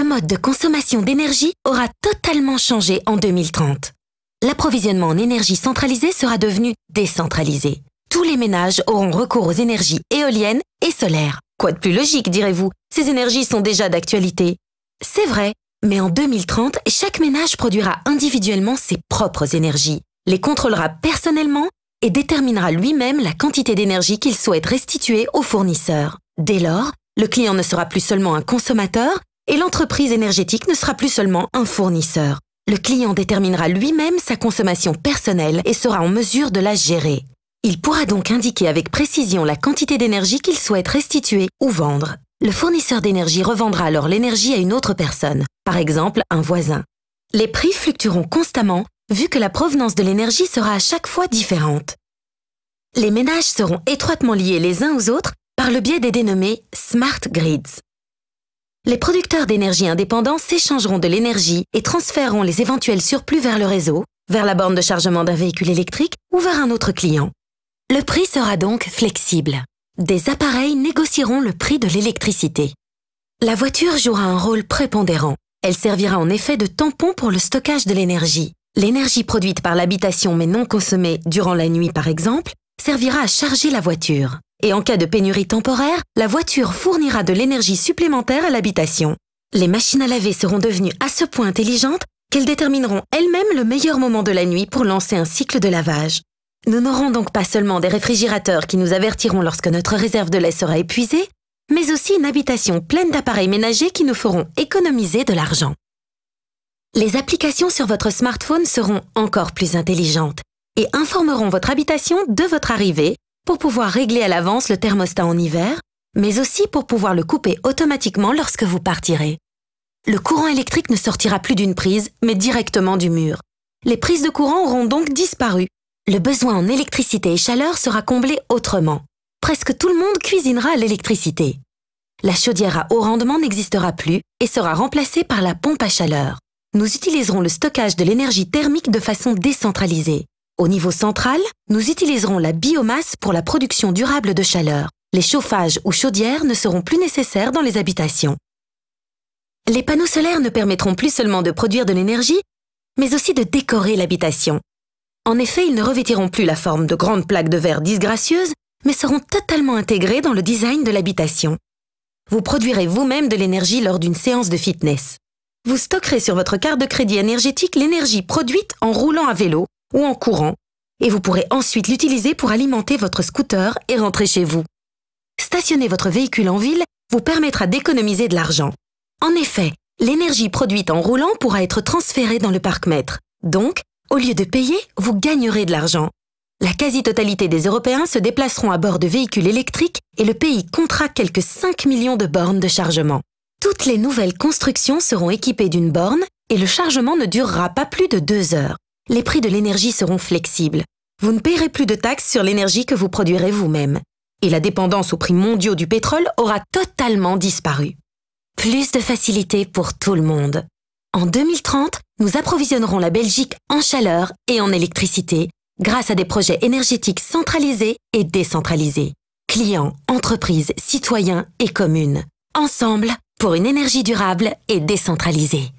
Le mode de consommation d'énergie aura totalement changé en 2030. L'approvisionnement en énergie centralisée sera devenu décentralisé. Tous les ménages auront recours aux énergies éoliennes et solaires. Quoi de plus logique, direz-vous? Ces énergies sont déjà d'actualité. C'est vrai, mais en 2030, chaque ménage produira individuellement ses propres énergies, les contrôlera personnellement et déterminera lui-même la quantité d'énergie qu'il souhaite restituer au fournisseur. Dès lors, le client ne sera plus seulement un consommateur et l'entreprise énergétique ne sera plus seulement un fournisseur. Le client déterminera lui-même sa consommation personnelle et sera en mesure de la gérer. Il pourra donc indiquer avec précision la quantité d'énergie qu'il souhaite restituer ou vendre. Le fournisseur d'énergie revendra alors l'énergie à une autre personne, par exemple un voisin. Les prix fluctueront constamment vu que la provenance de l'énergie sera à chaque fois différente. Les ménages seront étroitement liés les uns aux autres par le biais des dénommés Smart Grids. Les producteurs d'énergie indépendants s'échangeront de l'énergie et transféreront les éventuels surplus vers le réseau, vers la borne de chargement d'un véhicule électrique ou vers un autre client. Le prix sera donc flexible. Des appareils négocieront le prix de l'électricité. La voiture jouera un rôle prépondérant. Elle servira en effet de tampon pour le stockage de l'énergie. L'énergie produite par l'habitation mais non consommée durant la nuit par exemple, servira à charger la voiture. Et en cas de pénurie temporaire, la voiture fournira de l'énergie supplémentaire à l'habitation. Les machines à laver seront devenues à ce point intelligentes qu'elles détermineront elles-mêmes le meilleur moment de la nuit pour lancer un cycle de lavage. Nous n'aurons donc pas seulement des réfrigérateurs qui nous avertiront lorsque notre réserve de lait sera épuisée, mais aussi une habitation pleine d'appareils ménagers qui nous feront économiser de l'argent. Les applications sur votre smartphone seront encore plus intelligentes et informeront votre habitation de votre arrivée pour pouvoir régler à l'avance le thermostat en hiver, mais aussi pour pouvoir le couper automatiquement lorsque vous partirez. Le courant électrique ne sortira plus d'une prise, mais directement du mur. Les prises de courant auront donc disparu. Le besoin en électricité et chaleur sera comblé autrement. Presque tout le monde cuisinera à l'électricité. La chaudière à haut rendement n'existera plus et sera remplacée par la pompe à chaleur. Nous utiliserons le stockage de l'énergie thermique de façon décentralisée. Au niveau central, nous utiliserons la biomasse pour la production durable de chaleur. Les chauffages ou chaudières ne seront plus nécessaires dans les habitations. Les panneaux solaires ne permettront plus seulement de produire de l'énergie, mais aussi de décorer l'habitation. En effet, ils ne revêtiront plus la forme de grandes plaques de verre disgracieuses, mais seront totalement intégrés dans le design de l'habitation. Vous produirez vous-même de l'énergie lors d'une séance de fitness. Vous stockerez sur votre carte de crédit énergétique l'énergie produite en roulant à vélo ou en courant, et vous pourrez ensuite l'utiliser pour alimenter votre scooter et rentrer chez vous. Stationner votre véhicule en ville vous permettra d'économiser de l'argent. En effet, l'énergie produite en roulant pourra être transférée dans le parc-mètre. Donc, au lieu de payer, vous gagnerez de l'argent. La quasi-totalité des Européens se déplaceront à bord de véhicules électriques et le pays comptera quelques 5 millions de bornes de chargement. Toutes les nouvelles constructions seront équipées d'une borne et le chargement ne durera pas plus de 2 heures. Les prix de l'énergie seront flexibles. Vous ne paierez plus de taxes sur l'énergie que vous produirez vous-même. Et la dépendance aux prix mondiaux du pétrole aura totalement disparu. Plus de facilité pour tout le monde. En 2030, nous approvisionnerons la Belgique en chaleur et en électricité grâce à des projets énergétiques centralisés et décentralisés. Clients, entreprises, citoyens et communes. Ensemble, pour une énergie durable et décentralisée.